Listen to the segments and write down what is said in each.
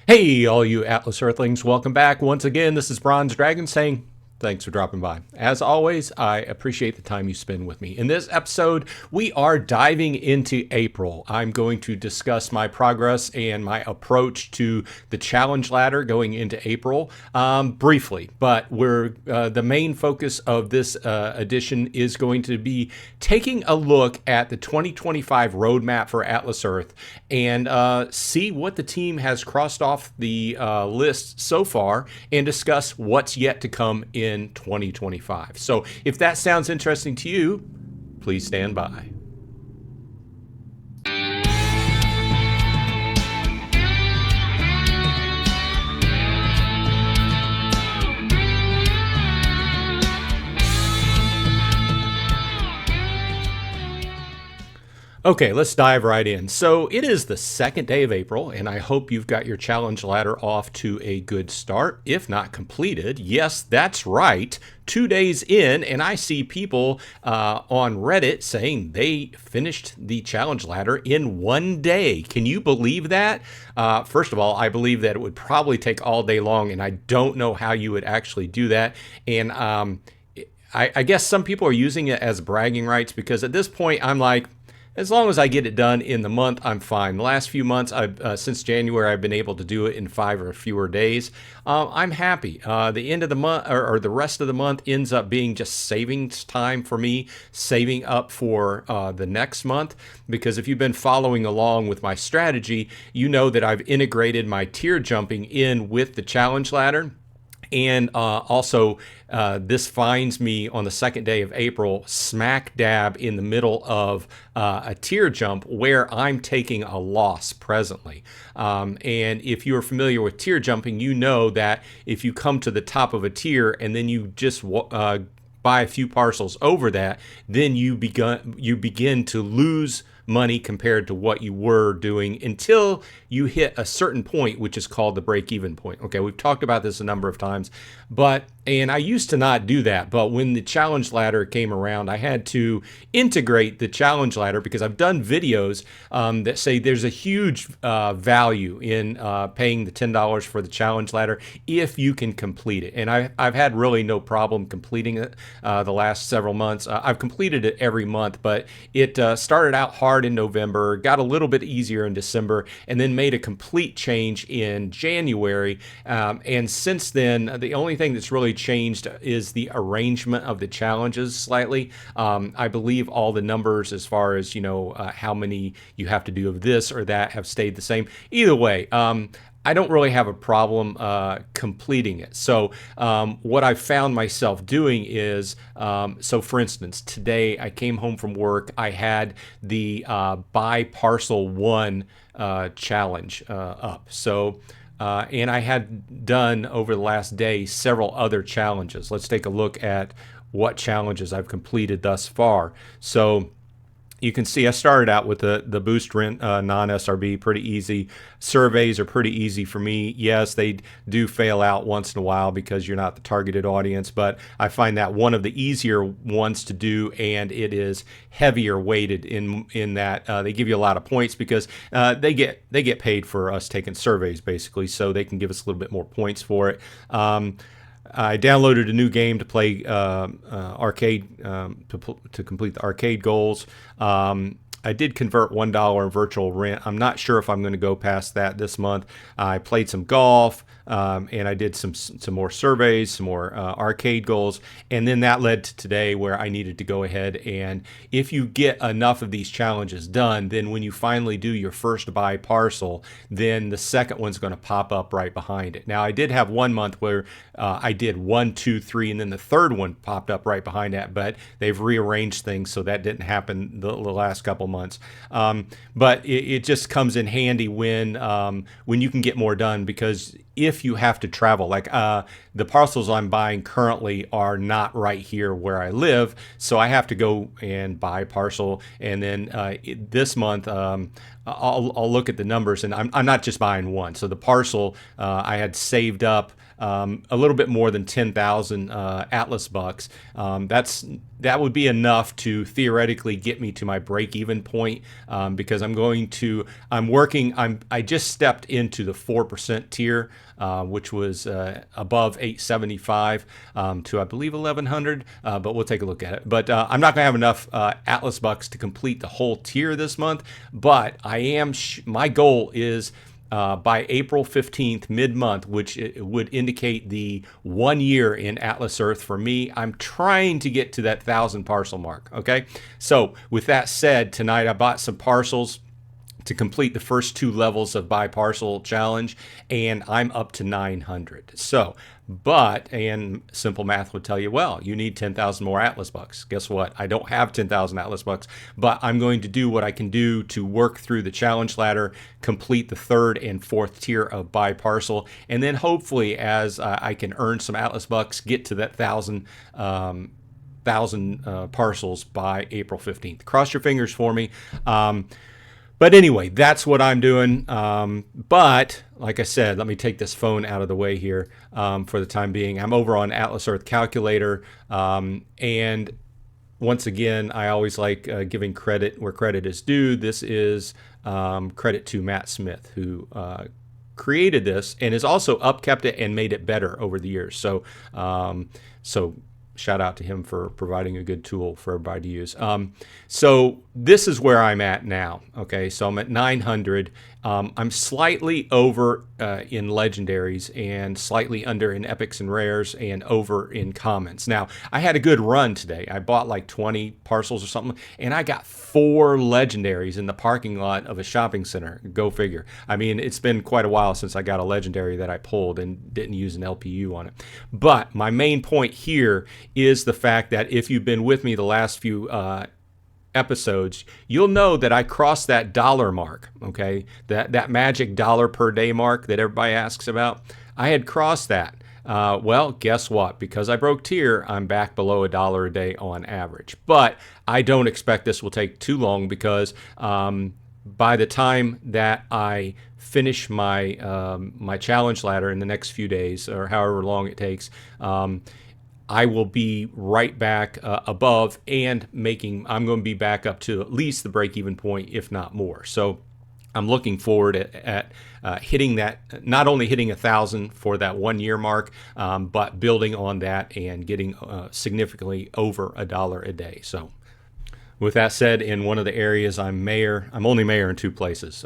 Hey, all you Atlas Earthlings, welcome back. Once again, this is Bronze Dragon saying thanks for dropping by. As always, I appreciate the time you spend with me. In this episode, we are diving into April. I'm going to discuss my progress and my approach to the challenge ladder going into April briefly, but the main focus of this edition is going to be taking a look at the 2025 roadmap for Atlas Earth and see what the team has crossed off the list so far and discuss what's yet to come in 2025. So if that sounds interesting to you, please stand by. Okay, let's dive right in. So it is the second day of April, and I hope you've got your challenge ladder off to a good start, if not completed. Yes, that's right. 2 days in, and I see people on Reddit saying they finished the challenge ladder in 1 day. Can you believe that? First of all, I believe that it would probably take all day long, and I don't know how you would actually do that. And I guess some people are using it as bragging rights because at this point, I'm like, as long as I get it done in the month, I'm fine. The last few months, since January, I've been able to do it in 5 or fewer days. I'm happy. The end of the month or the rest of the month ends up being just savings time for me, saving up for the next month. Because if you've been following along with my strategy, you know that I've integrated my tier jumping in with the challenge ladder. And also, this finds me on the second day of April, smack dab in the middle of a tier jump where I'm taking a loss presently. And if you're familiar with tier jumping, you know that if you come to the top of a tier and then you just buy a few parcels over that, then you begin to lose money compared to what you were doing until you hit a certain point, which is called the break-even point. Okay, we've talked about this a number of times, and I used to not do that, but when the challenge ladder came around, I had to integrate the challenge ladder because I've done videos that say there's a huge value in paying the $10 for the challenge ladder if you can complete it. And I've had really no problem completing it the last several months. I've completed it every month, but it started out hard in November, got a little bit easier in December, and then made a complete change in January. And since then, the only thing that's really changed is the arrangement of the challenges slightly. I believe all the numbers as far as, how many you have to do of this or that have stayed the same. Either way, I don't really have a problem completing it. So what I found myself doing is, so for instance, today I came home from work. I had the buy parcel 1 challenge up. So and I had done over the last day several other challenges. Let's take a look at what challenges I've completed thus far. So you can see I started out with the boost rent non-SRB, pretty easy. Surveys are pretty easy for me. Yes, they do fail out once in a while because you're not the targeted audience, but I find that one of the easier ones to do, and it is heavier weighted in that they give you a lot of points because they get paid for us taking surveys basically, so they can give us a little bit more points for it. I downloaded a new game to play arcade to complete the arcade goals. I did convert $1 virtual rent. I'm not sure if I'm going to go past that this month. I played some golf, and I did some more surveys, some more arcade goals, and then that led to today where I needed to go ahead and if you get enough of these challenges done, then when you finally do your first buy parcel, then the second one's going to pop up right behind it. Now I did have 1 month where I did 1, 2, 3, and then the third one popped up right behind that, but they've rearranged things so that didn't happen the last couple months. But it just comes in handy when you can get more done, because if you have to travel, like the parcels I'm buying currently are not right here where I live, so I have to go and buy a parcel, and then this month I'll look at the numbers, and I'm not just buying one. So the parcel I had saved up a little bit more than 10,000 Atlas bucks. That would be enough to theoretically get me to my break-even point, because I just stepped into the 4% tier, which was above 875 to, I believe, 1100, but we'll take a look at it. But I'm not going to have enough Atlas bucks to complete the whole tier this month, but my goal is by April 15th, mid-month, which it would indicate the 1 year in Atlas Earth for me. I'm trying to get to that 1,000 parcel mark, okay? So with that said, tonight I bought some parcels to complete the first 2 levels of buy parcel challenge, and I'm up to 900. So, and simple math would tell you, well, you need 10,000 more Atlas bucks. Guess what? I don't have 10,000 Atlas bucks, but I'm going to do what I can do to work through the challenge ladder, complete the 3rd and 4th tier of buy parcel, and then hopefully as I can earn some Atlas bucks, get to that 1,000 parcels by April 15th. Cross your fingers for me. But anyway, that's what I'm doing. But like I said, let me take this phone out of the way here for the time being. I'm over on Atlas Earth Calculator. And once again, I always like giving credit where credit is due. This is credit to Matt Smith, who created this and has also upkept it and made it better over the years. So shout out to him for providing a good tool for everybody to use. So this is where I'm at now. Okay, so I'm at 900. I'm slightly over in legendaries and slightly under in epics and rares and over in commons. Now, I had a good run today. I bought like 20 parcels or something, and I got 4 legendaries in the parking lot of a shopping center. Go figure. I mean, it's been quite a while since I got a legendary that I pulled and didn't use an LPU on it. But my main point here is the fact that if you've been with me the last few episodes, you'll know that I crossed that dollar mark, okay? That magic dollar per day mark that everybody asks about. I had crossed that. Well, guess what? Because I broke tier, I'm back below $1 a day on average. But I don't expect this will take too long, because by the time that I finish my my challenge ladder in the next few days, or however long it takes, I will be right back above and I'm going to be back up to at least the break-even point, if not more. So I'm looking forward at hitting that, not only hitting 1,000 for that 1 year mark, but building on that and getting significantly over $1 a day. So with that said, in one of the areas I'm only mayor in 2 places,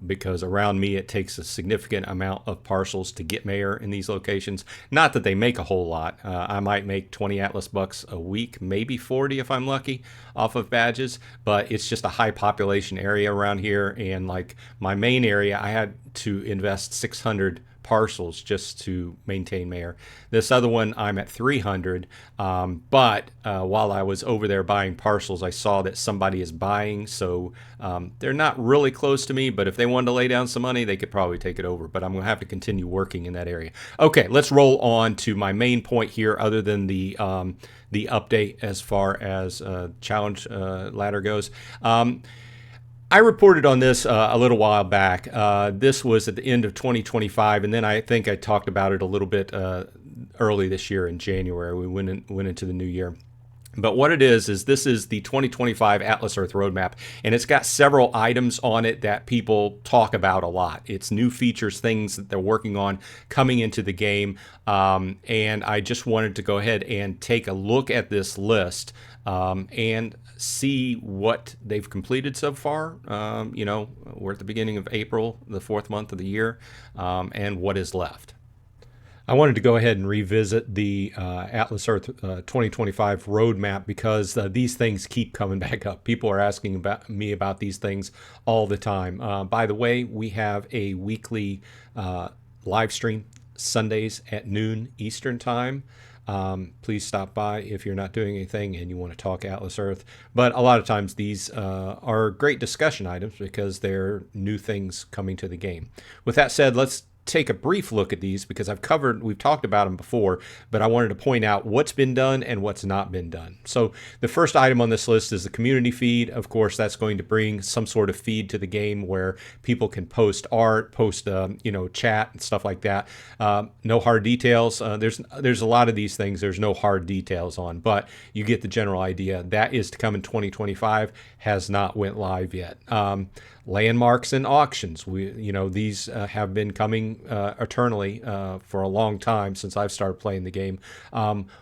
because around me it takes a significant amount of parcels to get mayor in these locations. Not that they make a whole lot. I might make 20 Atlas bucks a week, maybe 40 if I'm lucky, off of badges, but it's just a high population area around here. And like my main area, I had to invest 600 parcels just to maintain mayor. This other one, I'm at 300, but while I was over there buying parcels, I saw that somebody is buying, so they're not really close to me, but if they wanted to lay down some money, they could probably take it over, but I'm going to have to continue working in that area. Okay, let's roll on to my main point here, other than the update as far as challenge ladder goes. I reported on this a little while back. This was at the end of 2025, and then I think I talked about it a little bit early this year in January. We went into the new year. But what it is this is the 2025 Atlas Earth roadmap, and it's got several items on it that people talk about a lot. It's new features, things that they're working on coming into the game, and I just wanted to go ahead and take a look at this list and see what they've completed so far. We're at the beginning of April, the 4th month of the year, and what is left. I wanted to go ahead and revisit the Atlas Earth 2025 roadmap, because these things keep coming back up. People are asking me about these things all the time. By the way, we have a weekly live stream Sundays at noon Eastern time. Please stop by if you're not doing anything and you want to talk Atlas Earth. But a lot of times these are great discussion items because they're new things coming to the game. With that said, let's take a brief look at these because we've talked about them before, but I wanted to point out what's been done and what's not been done. So the first item on this list is the community feed. Of course, that's going to bring some sort of feed to the game where people can post art, post chat and stuff like that. No hard details. There's a lot of these things there's no hard details on, but you get the general idea. That is to come in 2025. Has not went live yet. Landmarks and auctions. These have been coming eternally for a long time since I've started playing the game.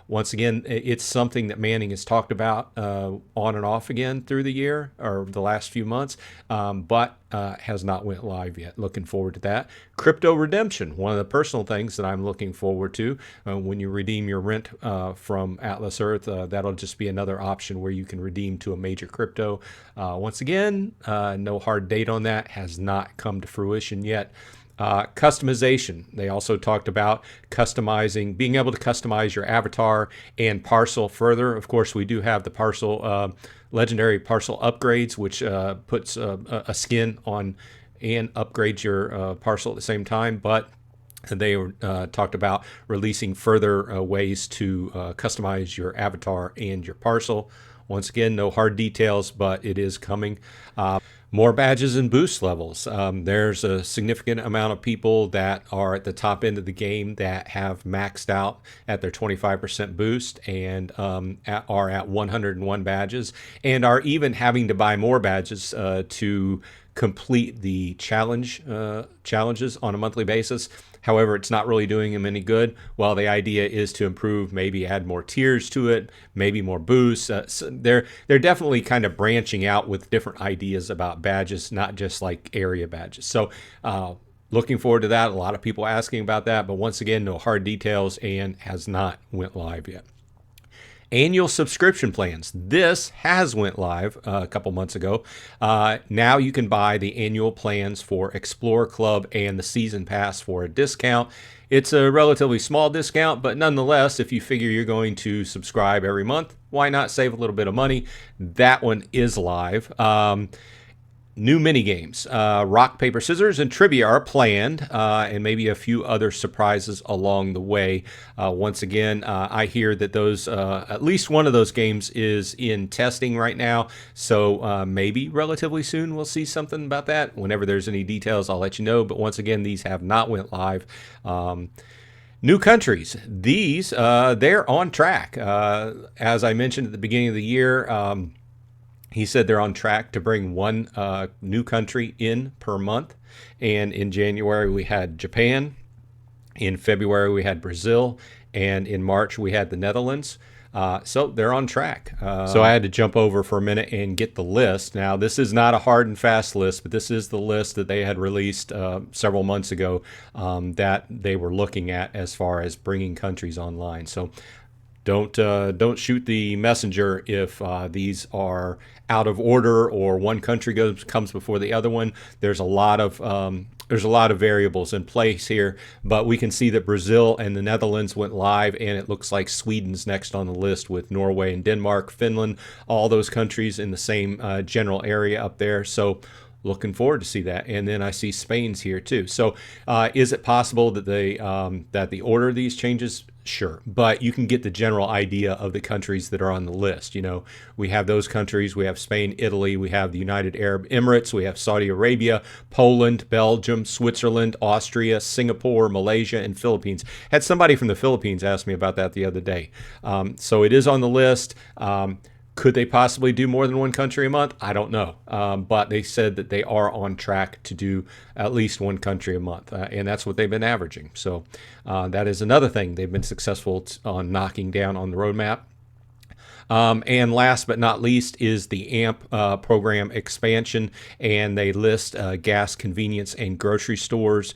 Once again, it's something that Manning has talked about on and off again through the year or the last few months, but has not went live yet. Looking forward to that. Crypto redemption, one of the personal things that I'm looking forward to. When you redeem your rent from Atlas Earth, that'll just be another option where you can redeem to a major crypto. Once again, no hard date on that, has not come to fruition yet. Customization. They also talked about being able to customize your avatar and parcel further. Of course, we do have the parcel, legendary parcel upgrades, which puts a skin on and upgrades your parcel at the same time. But they talked about releasing further ways to customize your avatar and your parcel. Once again, no hard details, but it is coming. More badges and boost levels. There's a significant amount of people that are at the top end of the game that have maxed out at their 25% boost and are at 101 badges and are even having to buy more badges to complete the challenges on a monthly basis. However, it's not really doing them any good. Well, the idea is to improve, maybe add more tiers to it, maybe more boosts. So they're definitely kind of branching out with different ideas about badges, not just like area badges. So looking forward to that. A lot of people asking about that, but once again, no hard details and has not went live yet. Annual subscription plans. This has went live a couple months ago. Now you can buy the annual plans for Explorer Club and the Season Pass for a discount. It's a relatively small discount, but nonetheless, if you figure you're going to subscribe every month, why not save a little bit of money? That one is live. New mini games, rock, paper, scissors, and trivia are planned, and maybe a few other surprises along the way. Once again, I hear that those, at least one of those games is in testing right now, so maybe relatively soon we'll see something about that. Whenever there's any details, I'll let you know. But once again, these have not went live. New countries. These, they're on track. As I mentioned at the beginning of the year, he said they're on track to bring one new country in per month. And in January, we had Japan. In February, we had Brazil. And in March, we had the Netherlands. So they're on track. So I had to jump over for a minute and get the list. Now, this is not a hard and fast list, but this is the list that they had released several months ago that they were looking at as far as bringing countries online. So don't shoot the messenger if these are out of order or one country comes before the other one. There's a lot of variables in place here, but we can see that Brazil and the Netherlands went live, and it looks like Sweden's next on the list with Norway and Denmark, Finland, all those countries in the same general area up there. So looking forward to see that. And then I see Spain's here too. So is it possible that the order of these changes? Sure. But you can get the general idea of the countries that are on the list. We have those countries. We have Spain, Italy. We have the United Arab Emirates. We have Saudi Arabia, Poland, Belgium, Switzerland, Austria, Singapore, Malaysia, and Philippines. Had somebody from the Philippines ask me about that the other day. So it is on the list. Could they possibly do more than one country a month? I don't know. But they said that they are on track to do at least one country a month. And that's what they've been averaging. So that is another thing they've been successful on knocking down on the roadmap. And last but not least is the AMP program expansion. And they list gas, convenience, and grocery stores.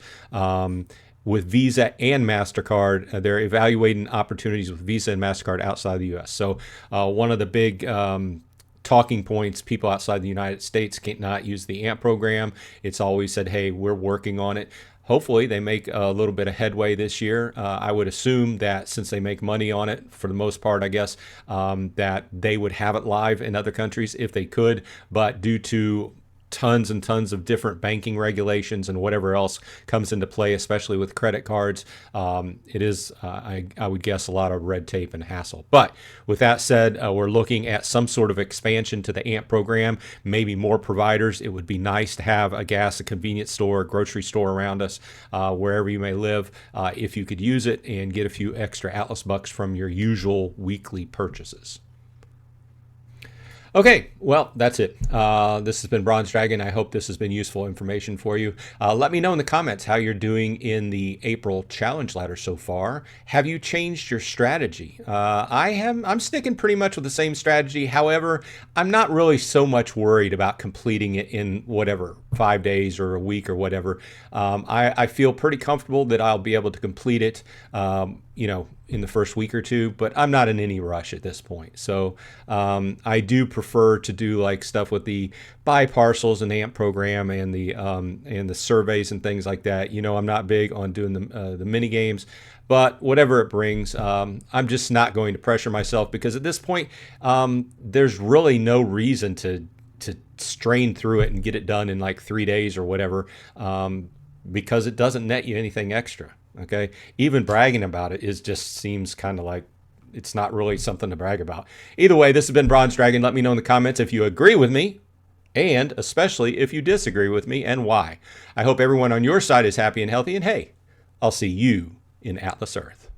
With Visa and MasterCard, they're evaluating opportunities with Visa and MasterCard outside the U.S. So one of the big talking points, people outside the United States cannot use the AMP program. It's always said, hey, we're working on it. Hopefully they make a little bit of headway this year. I would assume that since they make money on it, for the most part, I guess, that they would have it live in other countries if they could. But due to tons and tons of different banking regulations and whatever else comes into play, especially with credit cards. It is, I would guess, a lot of red tape and hassle. But with that said, we're looking at some sort of expansion to the AMP program, maybe more providers. It would be nice to have a convenience store, grocery store around us, wherever you may live, if you could use it and get a few extra Atlas bucks from your usual weekly purchases. Okay, well, that's it. This has been Bronze Dragon. I hope this has been useful information for you. Let me know in the comments how you're doing in the April challenge ladder so far. Have you changed your strategy? I'm sticking pretty much with the same strategy. However, I'm not really so much worried about completing it in whatever, 5 days or a week or whatever. I feel pretty comfortable that I'll be able to complete it, in the first week or two, but I'm not in any rush at this point. So I do prefer to do like stuff with the buy parcels and AMP program and the surveys and things like that. I'm not big on doing the mini games, but whatever it brings, I'm just not going to pressure myself, because at this point, there's really no reason to strain through it and get it done in like 3 days or whatever, because it doesn't net you anything extra. Okay, even bragging about it just seems kind of like it's not really something to brag about. Either way, this has been Bronze Dragon. Let me know in the comments if you agree with me, and especially if you disagree with me, and why. I hope everyone on your side is happy and healthy, and hey, I'll see you in Atlas Earth.